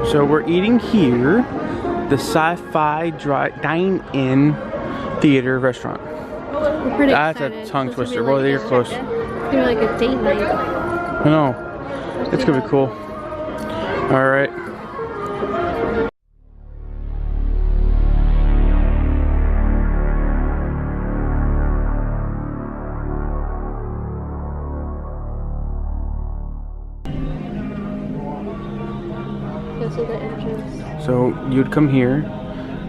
So we're eating here, the Sci-Fi Dine-in theater restaurant. We're pretty excited. That's a tongue twister. Like Boy, you're close. It's gonna be like a date night. I know. It's gonna be cool. All right. This is the entrance. So you'd come here,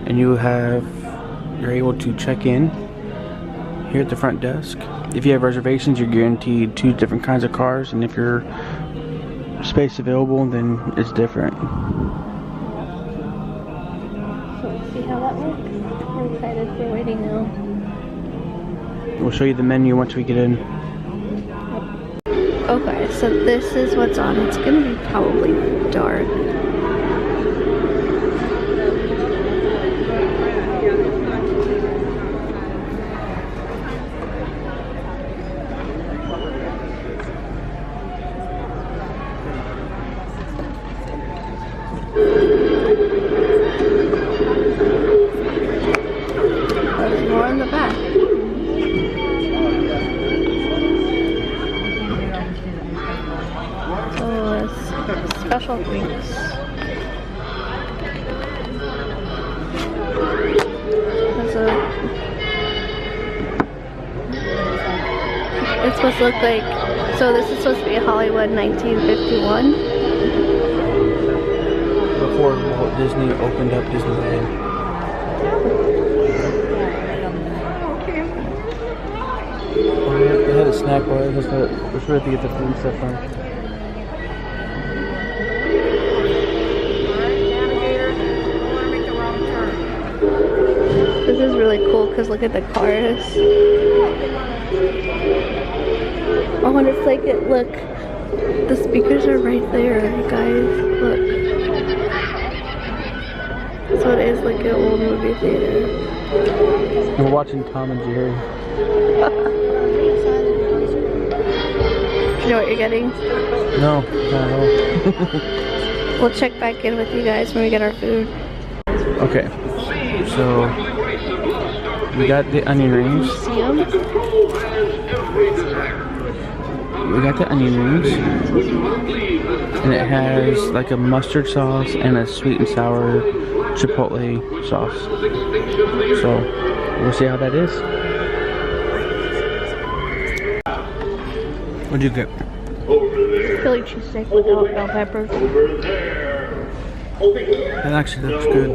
and you're able to check in here at the front desk. If you have reservations, you're guaranteed 2 different kinds of cars, and if you're space available, then it's different. So let's see how that works. I'm excited for waiting now. We'll show you the menu once we get in. Okay, so this is what's on. It's gonna be probably dark. There's more in the back. Oh, it's special drinks. It's supposed to look like, so this is supposed to be Hollywood 1951. Before Walt Disney opened up Disneyland. They had a snack bar. That's where we have to get the food stuff from. This is really cool because look at the cars. Oh, and it's like it. Look, the speakers are right there, you guys. Look. So it is like an old movie theater. We're watching Tom and Jerry. You know what you're getting? No, not at all. We'll check back in with you guys when we get our food. Okay, so we got the onion rings. See them? We got the onion rings, and it has like a mustard sauce and a sweet and sour chipotle sauce. So we'll see how that is. What'd you get? Philly cheesesteak without bell peppers. That actually looks good.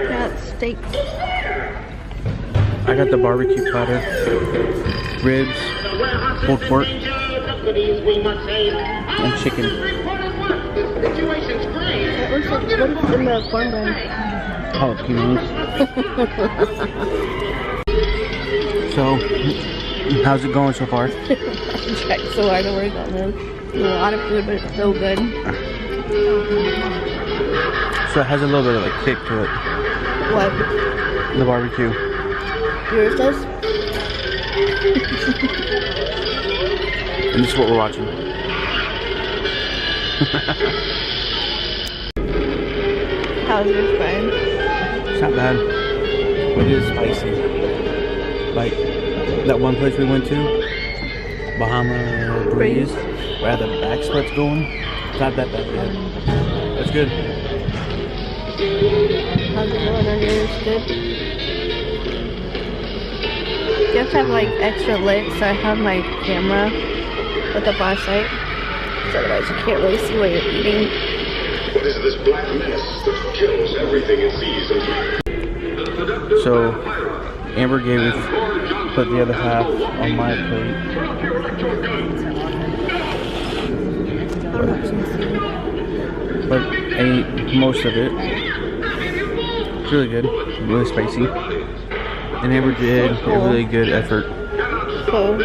That's steak. I got the barbecue platter, ribs, pulled pork, and chicken. That looks like, what is in the cornbread? Jalapenos. So, how's it going so far? I tried so hard to work on this. It's a lot of food, but it's so good. So it has a little bit of a kick to it. What? The barbecue. Yours does? And this is what we're watching. How's yours, Brian? It's not bad. But it is spicy. Like that one place we went to, Bahama Breeze, where the back split's going. It's not that bad yet. That's good. How's it going on yours? Good? You have to have like extra lit, so I have my camera with the flashlight. So otherwise you can't really see what you're eating. What is this black mess that kills everything it sees and hears? So Amber put the other half on my plate. But I ate most of it. It's really good, really spicy. And Amber did a really good effort. Cool.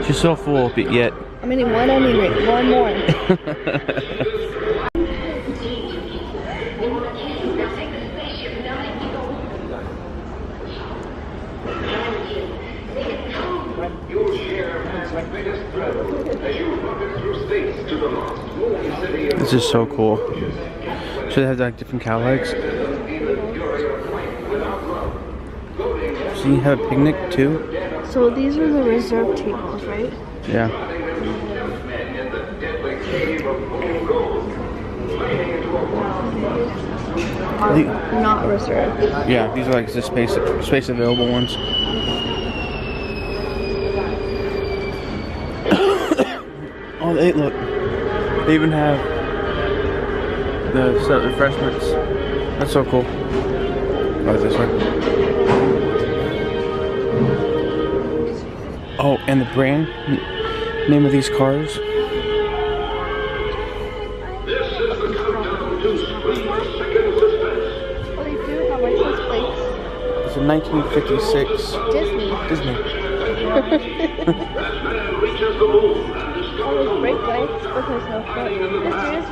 She's so full, but yet. I'm eating one onion ring, one more. You'll share man's biggest thrill as you rocket through space to the lost moon. This is so cool. So they have like different cowlights. So you have a picnic too? So these are the reserved tables, right? Yeah. Not reserved. Yeah, these are like the space available ones. Oh, look. They even have the set refreshments. That's so cool. Oh, is this one? Oh, and the brand name of these cars. This is the countdown to 20 more seconds suspense. Oh, they do have license plates. It's a 1956 Disney. That man reaches the moon and All those discovers brake lights, but there's no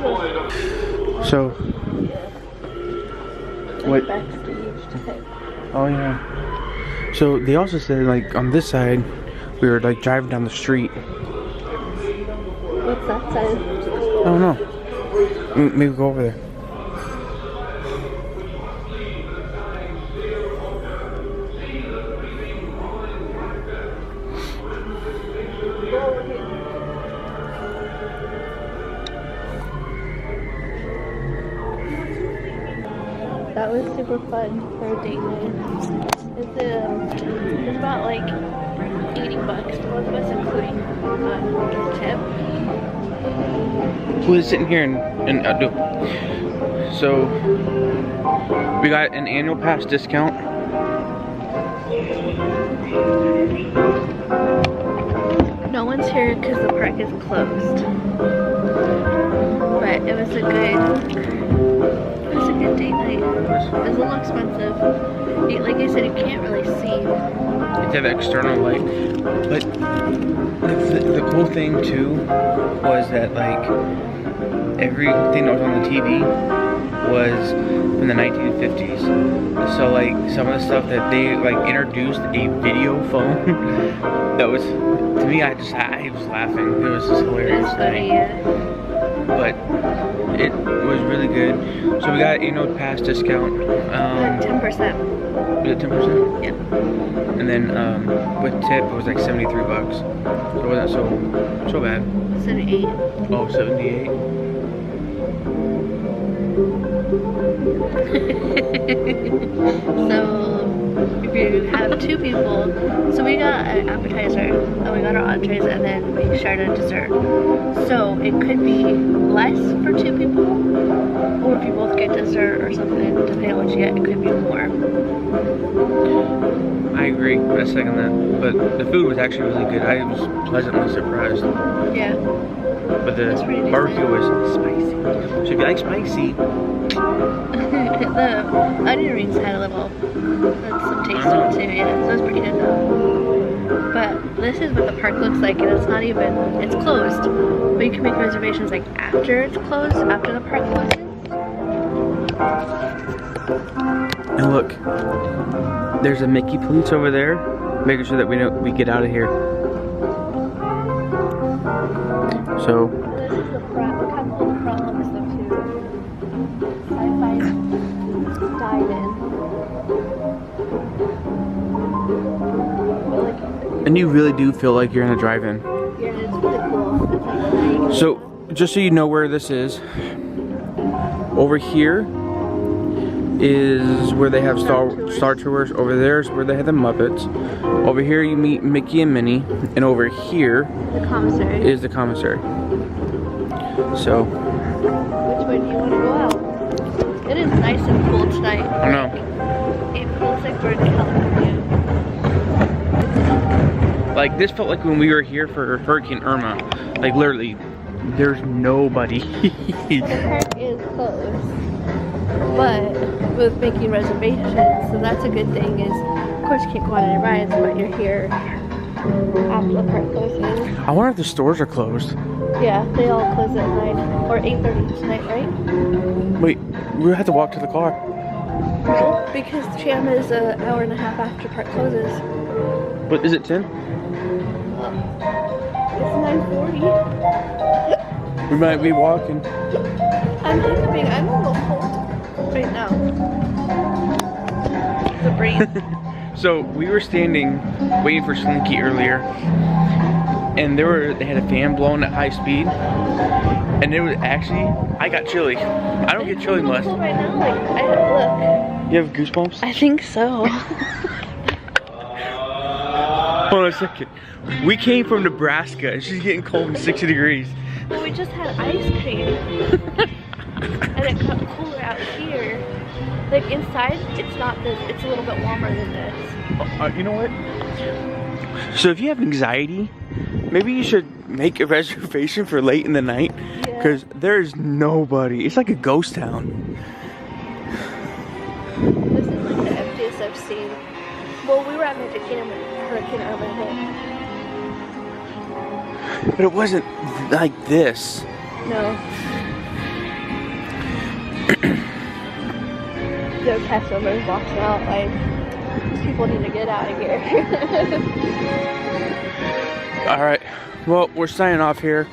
foot. So, what? Backstage type. Oh yeah. So they also said like on this side, we were like driving down the street. What's that side? I don't know. Maybe go over there. That was super fun for a date night. It's about like $80 for both of us, including tip. Who is sitting here and do? So we got an annual pass discount. No one's here because the park is closed. But it was a good date night. It was a little expensive. Like I said, you can't really see. It's have external light, but the cool thing too was that like everything that was on the TV was from the 1950s. So like some of the stuff that they like introduced a video phone that was, to me, I was laughing. It was just hilarious. It's funny, yeah. But it was really good. So we got annual pass discount. 10%. Was it 10%? Yeah. And then with tip it was like $73. So it wasn't so bad. 78. Oh, 78. So if you have two people, so we got an appetizer and we got our entrees and then we shared a dessert. So it could be less for two people, or if you both get dessert or something, depending on what you get, it could be more. I agree. I second that. But the food was actually really good. I was pleasantly surprised. Yeah. But the barbecue was spicy. So if you like spicy, The onion rings had a little, some taste to it too, yeah, so it was pretty good though. But this is what the park looks like, and it's not even, it's closed, but you can make reservations like after it's closed, after the park closes. and look, there's a Mickey police over there, making sure that we get out of here. So This is the front, look how cool the front looks though too. Sci-Fi Dine-in. and you really do feel like you're in a drive-in. Yeah, it's really cool. It's like nice. So just so you know where this is, over here is where they have Star Tours. Over there is where they have the Muppets. Over here you meet Mickey and Minnie, and over here The commissary. is the commissary. So Which way do you want to go out? It is nice and cool tonight. I don't know. It feels like we're in California. Like this felt like when we were here for Hurricane Irma. Like literally, there's nobody. The park is closed, but with making reservations, so that's a good thing. Is of course you can't go on any rides, but you're here after the park closes. I wonder if the stores are closed. Yeah, they all close at 9 or 8:30 tonight, right? Wait, we have to walk to the car. No, because Cham is an hour and a half after park closes. But is it 10? It's 9:40. We might be walking. I'm hiccupping. I'm a little cold right now. The breeze. So we were standing waiting for Slinky earlier, and they had a fan blowing at high speed, and it was actually, I got chilly. I don't get chilly much. Cold right now. Like I look. You have goosebumps? I think so. Hold on a second. We came from Nebraska and she's getting cold in 60 degrees. Well, we just had ice cream. And it got cooler out here. Like inside, it's not this, it's a little bit warmer than this. You know what? So if you have anxiety, maybe you should make a reservation for late in the night. Yeah. Because there's nobody. It's like a ghost town. This is like the emptiest I've seen. Well, we were at Magic Kingdom when Hurricane Irma hit. But it wasn't like this. No. Their cast members walking out like, these people need to get out of here. Alright, well, we're signing off here.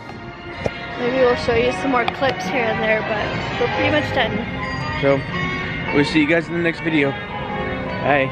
Maybe we'll show you some more clips here and there, but we're pretty much done. So, we'll see you guys in the next video. Bye.